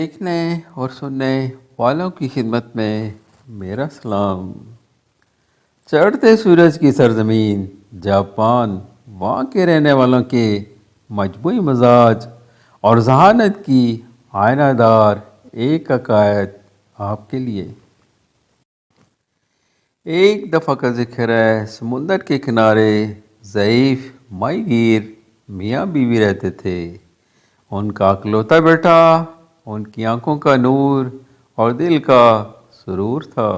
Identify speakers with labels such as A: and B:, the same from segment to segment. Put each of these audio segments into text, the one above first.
A: دیکھنے اور سننے والوں کی خدمت میں میرا سلام۔ چڑھتے سورج کی سرزمین جاپان، وہاں کے رہنے والوں کے مجموعی مزاج اور ذہانت کی آئینہ دار ایک عقائد آپ کے لیے۔ ایک دفعہ کا ذکر ہے، سمندر کے کنارے ضعیف ماہی گیر میاں بیوی رہتے تھے۔ ان کا اکلوتا بیٹا ان کی آنکھوں کا نور اور دل کا سرور تھا۔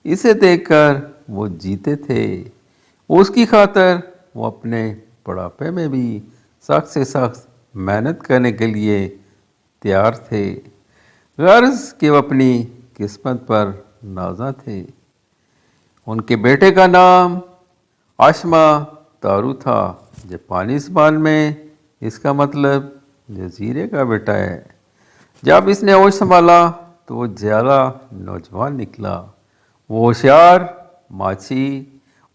A: اسے دیکھ کر وہ جیتے تھے۔ اس کی خاطر وہ اپنے بڑھاپے میں بھی سخت سے سخت محنت کرنے کے لیے تیار تھے، غرض کہ وہ اپنی قسمت پر نازاں تھے۔ ان کے بیٹے کا نام آشما تارو تھا۔ جاپانی زبان میں اس کا مطلب جزیرے کا بیٹا ہے۔ جب اس نے ہوش سنبھالا تو وہ زیادہ نوجوان نکلا۔ وہ ہوشیار، ماچھی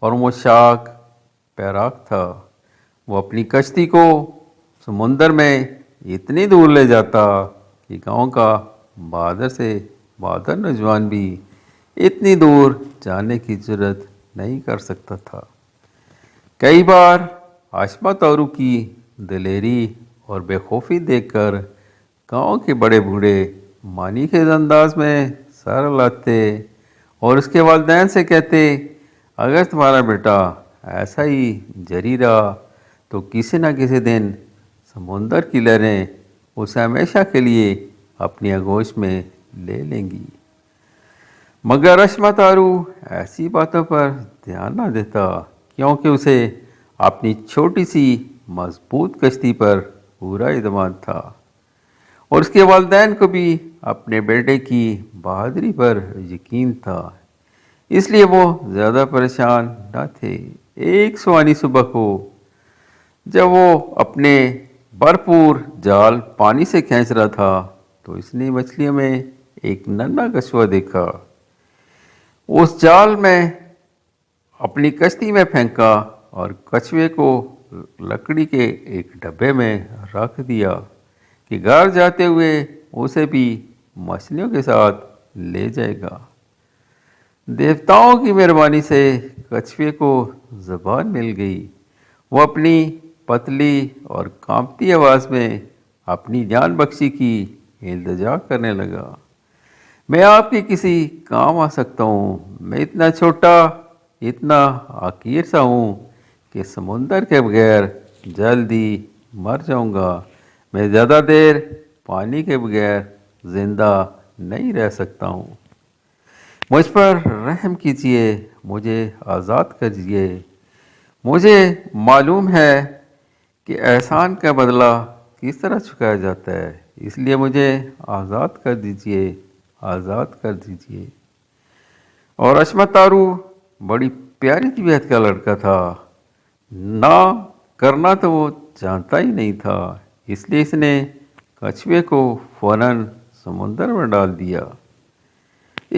A: اور مشاق پیراک تھا۔ وہ اپنی کشتی کو سمندر میں اتنی دور لے جاتا کہ گاؤں کا بہادر سے بہادر نوجوان بھی اتنی دور جانے کی جرت نہیں کر سکتا تھا۔ کئی بار آشما تارو کی دلیری اور بے خوفی دیکھ کر گاؤں کے بڑے بوڑھے معنی خیز انداز میں سر ہلاتے اور اس کے والدین سے کہتے، اگر تمہارا بیٹا ایسا ہی جری رہا تو کسی نہ کسی دن سمندر کی لہریں اسے ہمیشہ کے لیے اپنی آغوش میں لے لیں گی۔ مگر آشما تارو ایسی باتوں پر دھیان نہ دیتا، کیونکہ اسے اپنی چھوٹی سی مضبوط کشتی پر پورا اعتماد تھا، اور اس کے والدین کو بھی اپنے بیٹے کی بہادری پر یقین تھا، اس لیے وہ زیادہ پریشان نہ تھے۔ ایک سوانی صبح کو جب وہ اپنے بھرپور جال پانی سے کھینچ رہا تھا تو اس نے مچھلیوں میں ایک ننھا کچھوا دیکھا۔ اس جال میں اپنی کشتی میں پھینکا اور کچھوے کو لکڑی کے ایک ڈبے میں رکھ دیا کہ گھر جاتے ہوئے اسے بھی مچھلیوں کے ساتھ لے جائے گا۔ دیوتاؤں کی مہربانی سے کچھوے کو زبان مل گئی۔ وہ اپنی پتلی اور کانپتی آواز میں اپنی جان بخشی کی التجا کرنے لگا، میں آپ کے کسی کام آ سکتا ہوں؟ میں اتنا چھوٹا، اتنا حقیر سا ہوں کہ سمندر کے بغیر جلدی مر جاؤں گا۔ میں زیادہ دیر پانی کے بغیر زندہ نہیں رہ سکتا ہوں۔ مجھ پر رحم کیجیے، مجھے آزاد کیجیے۔ مجھے معلوم ہے کہ احسان کا بدلہ کس طرح چکایا جاتا ہے، اس لیے مجھے آزاد کر دیجیے، آزاد کر دیجیے۔ اور آشما تارو بڑی پیاری طبیعت کا لڑکا تھا، نہ کرنا تو وہ جانتا ہی نہیں تھا، اس لیے اس نے کچھوے کو فوراً سمندر میں ڈال دیا۔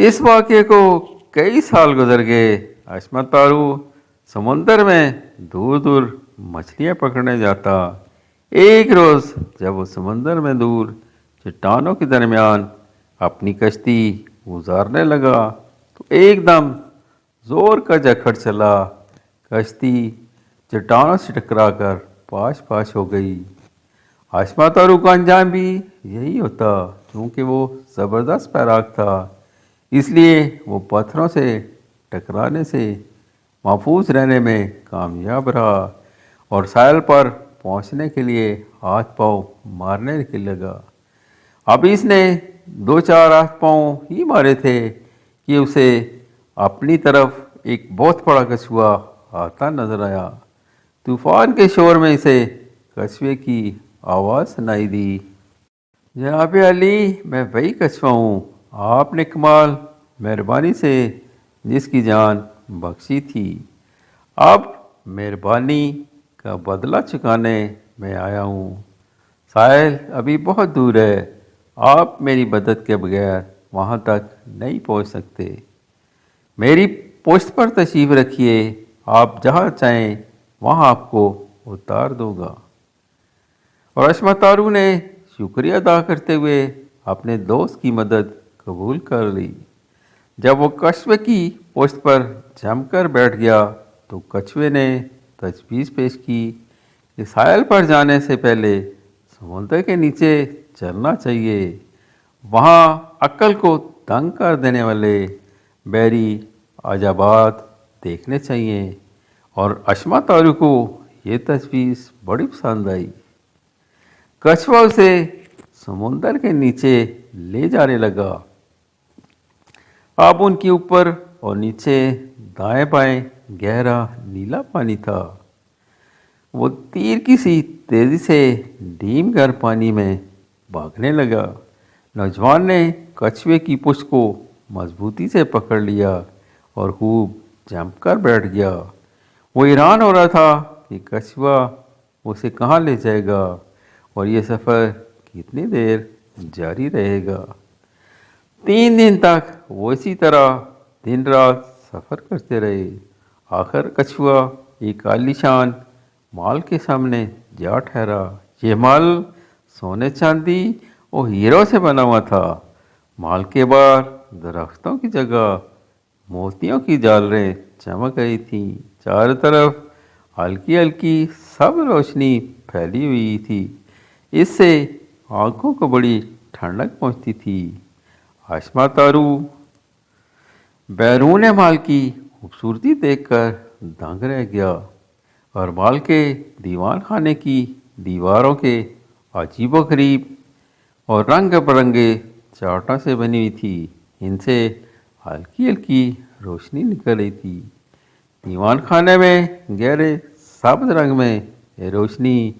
A: اس واقعے کو کئی سال گزر گئے۔ آشما تارو سمندر میں دور دور مچھلیاں پکڑنے جاتا۔ ایک روز جب وہ سمندر میں دور چٹانوں کے درمیان اپنی کشتی گزارنے لگا تو ایک دم زور کا جھکڑ چلا۔ کشتی چٹانوں سے ٹکرا کر پاش پاش ہو گئی۔ آشما تارو کا انجام بھی یہی ہوتا، کیونکہ وہ زبردست پیراک تھا، اس لیے وہ پتھروں سے ٹکرانے سے محفوظ رہنے میں کامیاب رہا اور ساحل پر پہنچنے کے لیے ہاتھ پاؤں مارنے کے لگا۔ اب اس نے 2-4 ہاتھ پاؤں ہی مارے تھے کہ اسے اپنی طرف ایک بہت بڑا کچھوا آتا نظر آیا۔ طوفان کے شور میں اسے کچھوے کی آواز سنائی دی، جناب علی، میں وہی کچھوا ہوں، آپ نے کمال مہربانی سے جس کی جان بخشی تھی، اب مہربانی کا بدلہ چکانے میں آیا ہوں۔ ساحل ابھی بہت دور ہے، آپ میری مدد کے بغیر وہاں تک نہیں پہنچ سکتے۔ میری پشت پر تشریف رکھیے، آپ جہاں چاہیں وہاں آپ کو اتار دوں گا۔ اور آشما تارو نے شکریہ ادا کرتے ہوئے اپنے دوست کی مدد قبول کر لی۔ جب وہ کچھوے کی پشت پر جم کر بیٹھ گیا تو کچھوے نے تجویز پیش کی کہ ساحل پر جانے سے پہلے سمندر کے نیچے چلنا چاہیے، وہاں عقل کو تنگ کر دینے والے بحری عجائبات دیکھنے چاہیے۔ اور اشما تارو کو یہ تجویز بڑی پسند آئی۔ کچھوا اسے سمندر کے نیچے لے جانے لگا۔ اب ان کے اوپر اور نیچے دائیں بائیں گہرا نیلا پانی تھا۔ وہ تیر کی سی تیزی سے ڈیم گر پانی میں بھاگنے لگا۔ نوجوان نے کچھوے کی پشت کو مضبوطی سے پکڑ لیا اور خوب جم کر بیٹھ گیا۔ وہ حیران ہو رہا تھا کہ کچھوا اسے کہاں لے جائے گا اور یہ سفر کتنی دیر جاری رہے گا۔ 3 دن تک وہ اسی طرح دن رات سفر کرتے رہے۔ آخر کچھوا ایک عالیشان مال کے سامنے جا ٹھہرا۔ یہ مال سونے چاندی اور ہیروں سے بنا ہوا تھا۔ مال کے باہر درختوں کی جگہ موتیوں کی جالریں چمک رہی تھیں۔ چاروں طرف ہلکی ہلکی سبز روشنی پھیلی ہوئی تھی، اس سے آنکھوں کو بڑی ٹھنڈک پہنچتی تھی۔ اشما تارو بیرون مال کی خوبصورتی دیکھ کر دنگ رہ گیا، اور مال کے دیوان خانے کی دیواروں کے عجیب و غریب اور رنگ برنگے چارٹوں سے بنی ہوئی تھی، ان سے ہلکی ہلکی روشنی نکل رہی تھی۔ دیوان خانے میں گہرے سبز رنگ میں یہ روشنی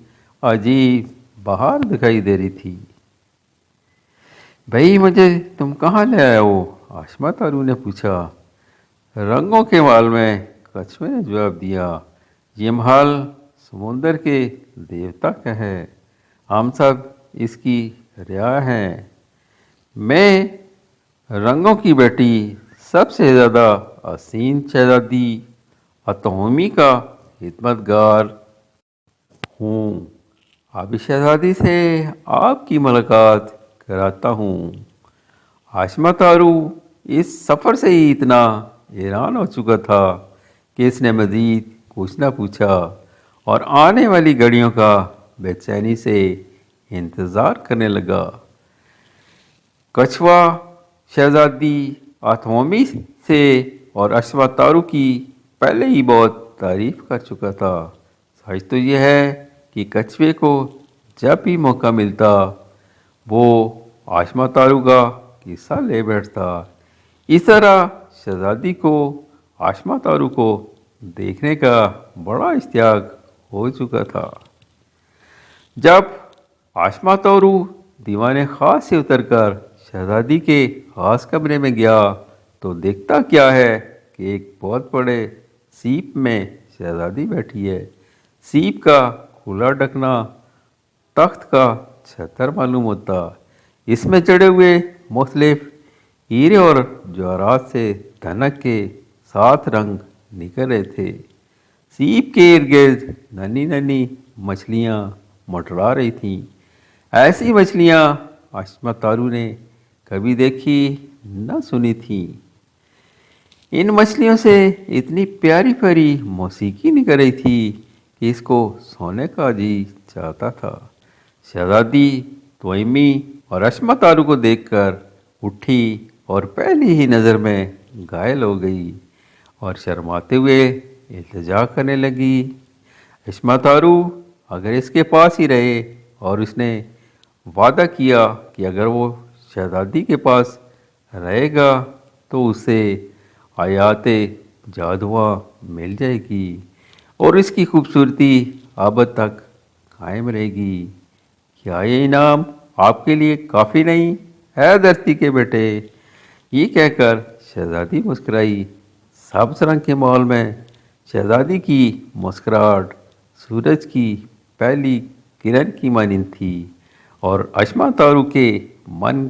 A: عجیب باہر دکھائی دے رہی تھی۔ بھئی مجھے تم کہاں لے آئے ہو؟ اشما تارو نے پوچھا۔ رنگوں کے محل میں، کچھوے نے جواب دیا۔ یہ محل سمندر کے دیوتا کا ہے، ہم سب اس کی رعایا ہیں۔ میں رنگوں کی بیٹی سب سے زیادہ حسین شہزادی اتومی کا خدمت گار ہوں۔ اب اس شہزادی سے آپ کی ملاقات کراتا ہوں۔ اشما تارو اس سفر سے ہی اتنا حیران ہو چکا تھا کہ اس نے مزید کچھ نہ پوچھا اور آنے والی گھڑیوں کا بے چینی سے انتظار کرنے لگا۔ کچھوا شہزادی اتومی سے اور اشما تارو کی پہلے ہی بہت تعریف کر چکا تھا۔ سچ تو یہ ہے کہ کچھوے کو جب بھی موقع ملتا وہ اشما تارو کا قصہ لے بیٹھتا۔ اس طرح شہزادی کو اشما تارو کو دیکھنے کا بڑا اشتیاق ہو چکا تھا۔ جب اشما تارو دیوان خاص سے اتر کر شہزادی کے خاص کمرے میں گیا تو دیکھتا کیا ہے کہ ایک بہت بڑے سیپ میں شہزادی بیٹھی ہے۔ سیپ کا کھلا ڈھکنا تخت کا چھتر معلوم ہوتا، اس میں چڑھے ہوئے مختلف ہیرے اور جواہرات سے دھنک کے 7 رنگ نکل رہے تھے۔ سیپ کے ارد گرد ننھی ننھی مچھلیاں منڈرا رہی تھیں۔ ایسی مچھلیاں اشما تارو نے کبھی دیکھی نہ سنی تھیں۔ ان مچھلیوں سے اتنی پیاری پیاری موسیقی نکل رہی تھی کہ اس کو سونے کا جی چاہتا تھا۔ شہزادی توئمی اور اشما تارو کو دیکھ کر اٹھی اور پہلی ہی نظر میں گھائل ہو گئی اور شرماتے ہوئے التجا کرنے لگی۔ اشما تارو اگر اس کے پاس ہی رہے اور اس نے وعدہ کیا کہ اگر وہ شہزادی کے پاس رہے گا تو اسے حیات جادواں مل جائے گی اور اس کی خوبصورتی ابد تک قائم رہے گی۔ کیا یہ انعام آپ کے لیے کافی نہیں اے دھرتی کے بیٹے؟ یہ کہہ کر شہزادی مسکرائی۔ سبز رنگ کے محل میں شہزادی کی مسکراہٹ سورج کی پہلی کرن کی مانند تھی اور اشما تارو کے من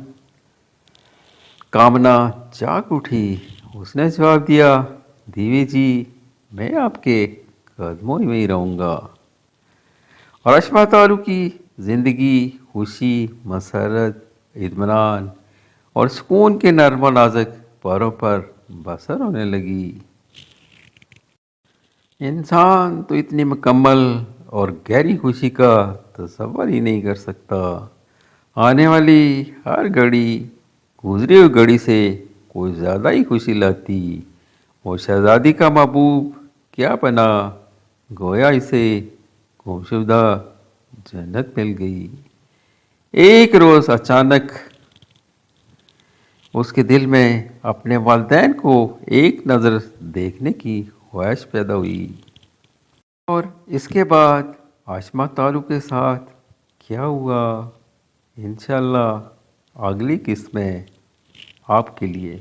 A: کامنا جاگ اٹھی۔ اس نے جواب دیا، دیوی جی میں آپ کے قدموں میں ہی رہوں گا۔ اور اشما تارو کی زندگی خوشی، مسرت اطمینان اور سکون کے نرم و نازک پاروں پر بسر ہونے لگی۔ انسان تو اتنی مکمل اور گہری خوشی کا تصور ہی نہیں کر سکتا۔ آنے والی ہر گھڑی گزری ہوئی گھڑی سے کوئی زیادہ ہی خوشی لاتی۔ وہ شہزادی کا محبوب کیا بنا، گویا اسے گمشدہ جنت مل گئی۔ ایک روز اچانک اس کے دل میں اپنے والدین کو ایک نظر دیکھنے کی خواہش پیدا ہوئی۔ اور اس کے بعد آشما تارو کے ساتھ کیا ہوا، انشاءاللہ اگلی قسط میں آپ کے لیے